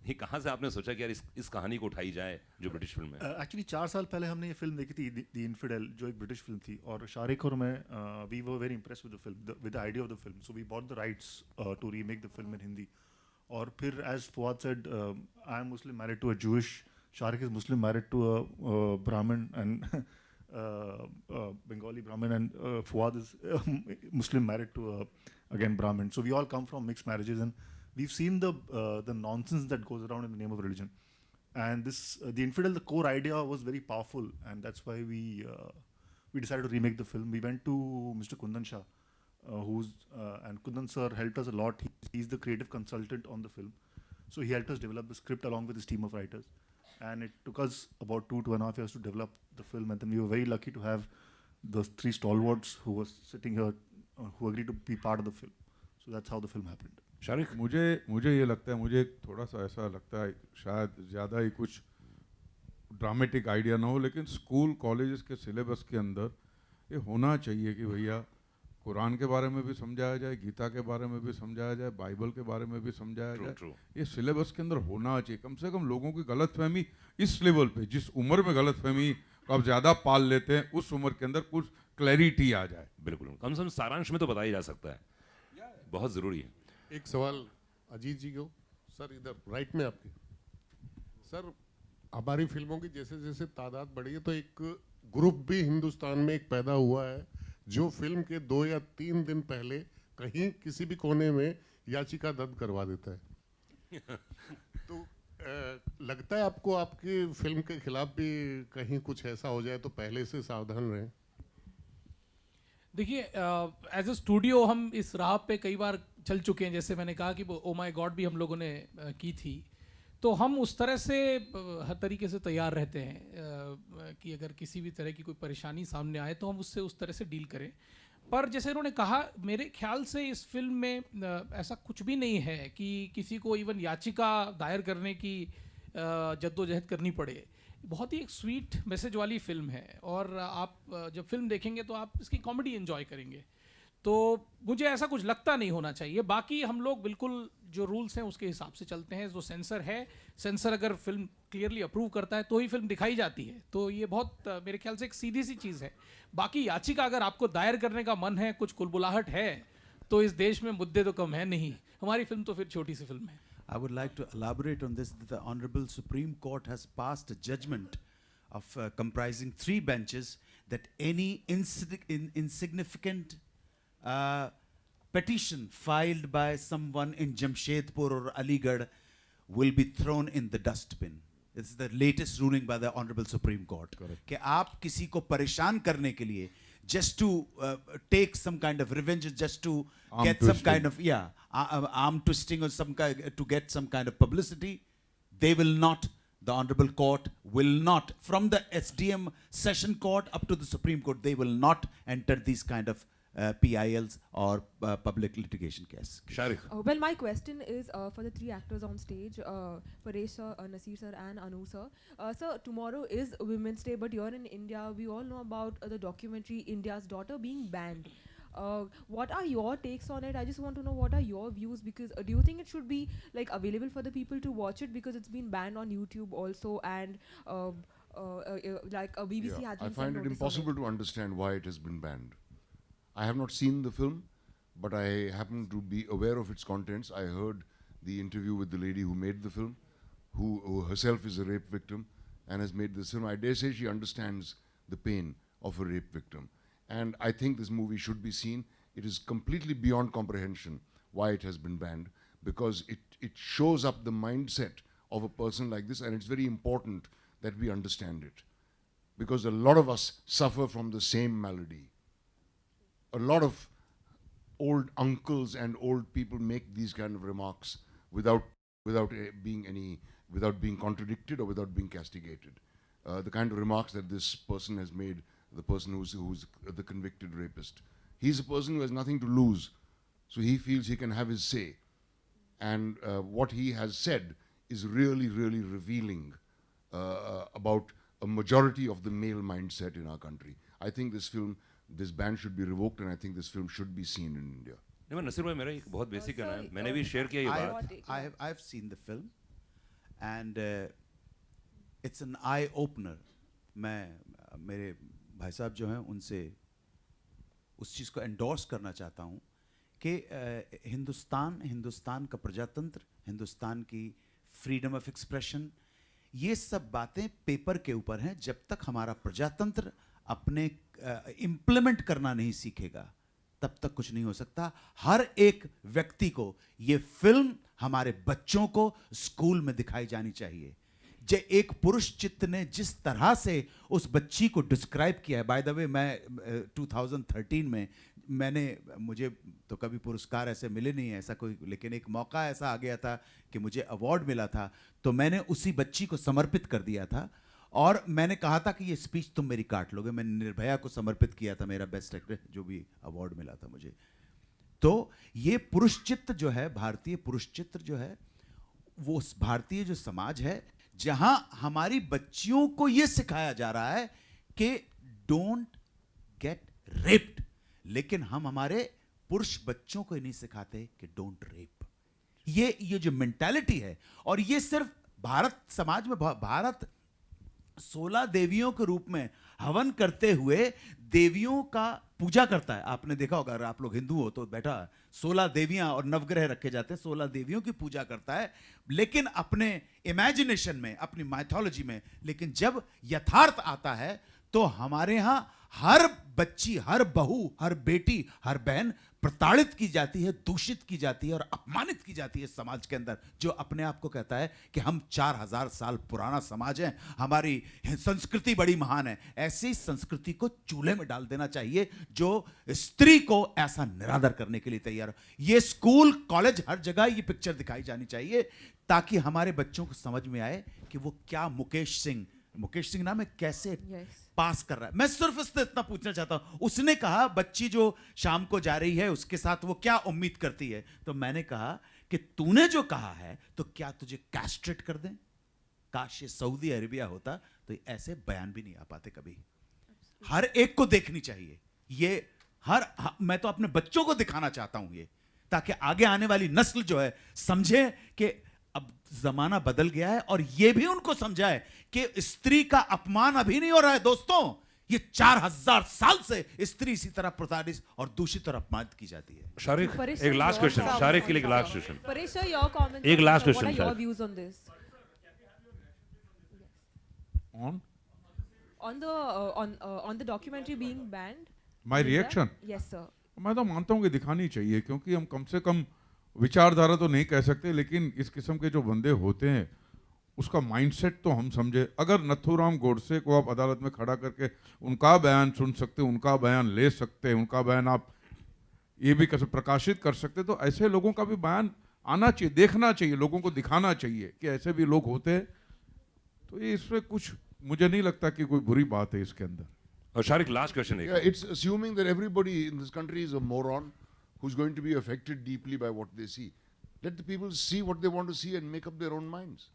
ये कहाँ से आपने सोचा कि यार इस कहानी को उठाई जाए जो ब्रिटिश फिल्म है? एक्चुअली 4 साल पहले हमने ये फिल्म देखी थी, द इन्फिडेल, जो एक ब्रिटिश फिल्म थी, और शारिक और मैं, we were very impress with the film, with the idea of the film, so we bought the rights to remake the film in Hindi. और फिर as Fawad said, I am Muslim married to a Jewish, Shariq is Muslim married to a Brahmin and Bengali Brahmin, and Fuad is Muslim married to again Brahmin. So we all come from mixed marriages, and we've seen the nonsense that goes around in the name of religion. And this the infidel, the core idea was very powerful, and that's why we decided to remake the film. We went to Mr. Kundan Shah, and Kundan sir helped us a lot. He's the creative consultant on the film, so he helped us develop the script along with his team of writers. And it took us about 2.5 years to develop the film, and then we were very lucky to have those 3 stalwarts who were sitting here, who agreed to be part of the film. So that's how the film happened. Shariq, मुझे ये लगता है, मुझे थोड़ा सा ऐसा लगता है, शायद ज़्यादा ही कुछ ड्रामेटिक आइडिया ना हो, लेकिन स्कूल कॉलेजेस के सिलेबस के अंदर ये होना चाहिए कि भैया कुरान के बारे में भी समझाया जाए, गीता के बारे में भी समझाया जाए, बाइबल के बारे में भी समझाया जाए. ये सिलेबस के अंदर होना चाहिए. कम से कम लोगों की गलतफहमी इस लेवल पे, जिस उम्र में गलतफहमी को आप ज़्यादा पाल लेते हैं, उस उम्र के अंदर कुछ क्लैरिटी आ जाए. बिल्कुल, कम से कम सारांश में तो बताया जा सकता है, बहुत ज़रूरी है. एक सवाल अजीत जी को. सर इधर राइट में आपके. सर हमारी फिल्मों की जैसे जैसे तादाद बढ़ी है, तो एक ग्रुप भी हिंदुस्तान में एक पैदा हुआ है जो फिल्म के 2 या 3 दिन पहले कहीं किसी भी कोने में याचिका दर्ज करवा देता है. तो लगता है आपको आपकी फिल्म के खिलाफ भी कहीं कुछ ऐसा हो जाए तो पहले से सावधान रहें? देखिए, एज अ स्टूडियो हम इस राह पे कई बार चल चुके हैं. जैसे मैंने कहा कि वो ओ माय गॉड भी हम लोगों ने की थी, तो हम उस तरह से हर तरीके से तैयार रहते हैं कि अगर किसी भी तरह की कोई परेशानी सामने आए तो हम उससे उस तरह से डील करें. पर जैसे उन्होंने कहा, मेरे ख्याल से इस फिल्म में ऐसा कुछ भी नहीं है कि किसी को इवन याचिका दायर करने की जद्दोजहद करनी पड़े. बहुत ही एक स्वीट मैसेज वाली फिल्म है, और आप जब फिल्म देखेंगे तो आप इसकी कॉमेडी एंजॉय करेंगे. तो मुझे ऐसा कुछ लगता नहीं होना चाहिए. बाकी हम लोग बिल्कुल जो रूल्स हैं उसके हिसाब से चलते हैं. जो सेंसर है, सेंसर अगर फिल्म क्लियरली अप्रूव करता है तो ही फिल्म दिखाई जाती है. तो ये बहुत मेरे ख्याल से एक सीधी सी चीज़ है. बाकी याचिका अगर आपको दायर करने का मन है, कुछ कुलबुलाहट है, तो इस देश में मुद्दे तो कम है नहीं. हमारी फिल्म तो फिर छोटी सी फिल्म है. I would like to elaborate on this. The Honorable Supreme Court has passed a judgment of comprising 3 benches that any insignificant petition filed by someone in Jamshedpur or Aligarh will be thrown in the dustbin. This is the latest ruling by the Honorable Supreme Court. कि आप किसी को परेशान करने के लिए, just to take some kind of revenge, just to get some kind of arm twisting or some kind, to get some kind of publicity, they will not. The Honorable Court will not, from the SDM Session Court up to the Supreme Court, they will not enter these kind of PILs or public litigation case. Sharik. Well, my question is for the 3 actors on stage, Paresh sir, Nasir sir and Anu sir. Sir, tomorrow is Women's Day, but here in India, we all know about the documentary India's Daughter being banned. What are your takes on it? I just want to know what are your views, because do you think it should be like available for the people to watch it, because it's been banned on YouTube also, and like BBC has been I find it impossible to understand why it has been banned. I have not seen the film, but I happen to be aware of its contents. I heard the interview with the lady who made the film, who herself is a rape victim and has made this film. I dare say she understands the pain of a rape victim. And I think this movie should be seen. It is completely beyond comprehension why it has been banned, because it shows up the mindset of a person like this, and it's very important that we understand it. Because a lot of us suffer from the same malady. A lot of old uncles and old people make these kind of remarks without being contradicted or without being castigated. The kind of remarks that this person has made, the person who's the convicted rapist, he's a person who has nothing to lose, so he feels he can have his say, and what he has said is really, really revealing about a majority of the male mindset in our country. I think this ban should be revoked, and I think this film should be seen in India. नहीं, नसीर भाई, मेरा एक बहुत basic है ना, मैंने भी share किया ये बात. I've seen the film. And it's an eye opener. मैं मेरे भाई साहब जो हैं उनसे उस चीज़ को एंडोर्स करना चाहता हूँ कि हिंदुस्तान का प्रजातंत्र, हिंदुस्तान की फ्रीडम ऑफ एक्सप्रेशन, ये सब बातें पेपर के ऊपर हैं. जब तक हमारा प्रजातंत्र अपने इम्प्लीमेंट करना नहीं सीखेगा तब तक कुछ नहीं हो सकता. हर एक व्यक्ति को ये फिल्म हमारे बच्चों को स्कूल में दिखाई जानी चाहिए. जे एक पुरुष चित्त ने जिस तरह से उस बच्ची को डिस्क्राइब किया है, बाय द वे मैं 2013 में मुझे तो कभी पुरस्कार ऐसे मिले नहीं है ऐसा कोई, लेकिन एक मौका ऐसा आ गया था कि मुझे अवार्ड मिला था, तो मैंने उसी बच्ची को समर्पित कर दिया था. और मैंने कहा था कि ये स्पीच तुम मेरी काट लोगे. मैंने निर्भया को समर्पित किया था, मेरा बेस्ट एक्टर जो भी अवार्ड मिला था मुझे. तो ये पुरुष चित्त जो है, भारतीय पुरुष चित्र जो है, वो भारतीय जो समाज है जहां हमारी बच्चियों को ये सिखाया जा रहा है कि डोंट गेट रेप्ड, लेकिन हम हमारे पुरुष बच्चों को नहीं सिखाते कि डोंट रेप. ये जो मेंटालिटी है, और ये सिर्फ भारत समाज में, भारत 16 देवियों के रूप में हवन करते हुए देवियों का पूजा करता है. आपने देखा होगा, अगर आप लोग हिंदू हो तो बेटा 16 देवियां और नवग्रह रखे जाते हैं, 16 देवियों की पूजा करता है, लेकिन अपने इमेजिनेशन में, अपनी माइथोलॉजी में. लेकिन जब यथार्थ आता है तो हमारे यहां हर बच्ची, हर बहू, हर बेटी, हर बहन प्रताड़ित की जाती है, दूषित की जाती है और अपमानित की जाती है समाज के अंदर, जो अपने आप को कहता है कि हम 4000 साल पुराना समाज है, हमारी संस्कृति बड़ी महान है. ऐसी संस्कृति को चूल्हे में डाल देना चाहिए जो स्त्री को ऐसा निरादर करने के लिए तैयार हो. ये स्कूल, कॉलेज, हर जगह ये पिक्चर दिखाई जानी चाहिए ताकि हमारे बच्चों को समझ में आए कि वो क्या मुकेश सिंह नाम है, कैसे पास कर रहा है. मैं सिर्फ इससे इतना पूछना चाहता हूं. उसने कहा बच्ची जो शाम को जा रही है उसके साथ वो क्या उम्मीद करती है, तो मैंने कहा कि तूने जो कहा है तो क्या तुझे कैस्ट्रेट कर दें. काश ये सऊदी अरेबिया होता तो ऐसे बयान भी नहीं आ पाते कभी. हर एक को देखनी चाहिए ये. मैं तो अपने बच्चों को दिखाना चाहता हूं ये, ताकि आगे आने वाली नस्ल जो है समझे कि अब जमाना बदल गया है, और ये भी उनको समझाए कि स्त्री का अपमान अभी नहीं हो रहा है दोस्तों. ये 4000 साल से स्त्री इसी तरह प्रताड़ित और दूषित और अपमानित की जाती है. शारिक, एक लास्ट क्वेश्चन. शारिक के लिए एक last question. Paresh sir, your comments. एक last question. What are your views on this? On the documentary being banned. My reaction? Yes sir. मैं तो मानता हूं कि दिखानी चाहिए, क्योंकि हम कम से कम विचारधारा तो नहीं कह सकते, लेकिन इस किस्म के जो बंदे होते हैं उसका माइंडसेट तो हम समझे. अगर नथुराम गोडसे को आप अदालत में खड़ा करके उनका बयान सुन सकते, उनका बयान ले सकते, उनका बयान आप ये भी प्रकाशित कर सकते, तो ऐसे लोगों का भी बयान आना चाहिए, देखना चाहिए, लोगों को दिखाना चाहिए कि ऐसे भी लोग होते हैं. तो ये इसमें कुछ मुझे नहीं लगता कि कोई बुरी बात है इसके अंदर. और शारिक, लास्ट क्वेश्चन है. It's assuming that everybody in this country is a moron who's going to be affected deeply by what they see. Let the people see what they want to see and make up their own minds.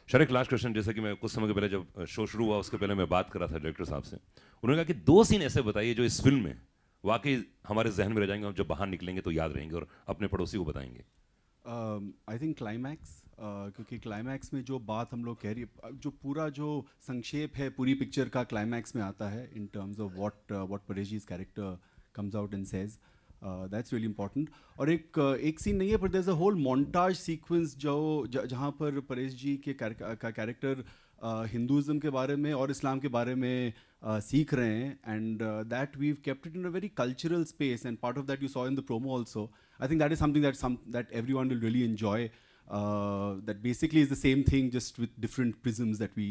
Shariq, last question. जैसे कि मैं कुछ समय के पहले जब show शुरू हुआ उसके पहले मैं बात कर रहा था डायरेक्टर साहब से, उन्होंने कहा कि 2 सीन ऐसे बताइए जो इस फिल्म में वाकई हमारे जहन में रह जाएंगे और जब बाहर निकलेंगे तो याद रहेंगे और अपने पड़ोसी को बताएंगे. आई थिंक क्लाइमैक्स, क्योंकि क्लाइमैक्स में जो बात हम लोग कह रही है, जो पूरा जो संक्षेप है पूरी पिक्चर का क्लाइमैक्स में आता है in terms of what Paresh जी's character comes out and says. That's really important. और एक सीन नहीं है, but there's a whole montage sequence जहाँ पर परेश जी के कैरेक्टर हिंदुज़म के बारे में और इस्लाम के बारे में सीख रहे हैं, and that we've kept it in a very cultural space, and part of that you saw in the promo also. I think that is something that everyone will really enjoy. That basically is the same thing, just with different prisms that we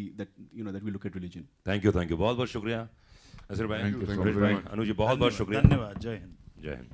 look at religion. Thank you. बहुत बहुत शुक्रिया नसीर भाई, Thank you, Suresh भाई, अनुज जी, बहुत बहुत शुक्रिया. धन्यवाद. जय हिंद. जय हिंद.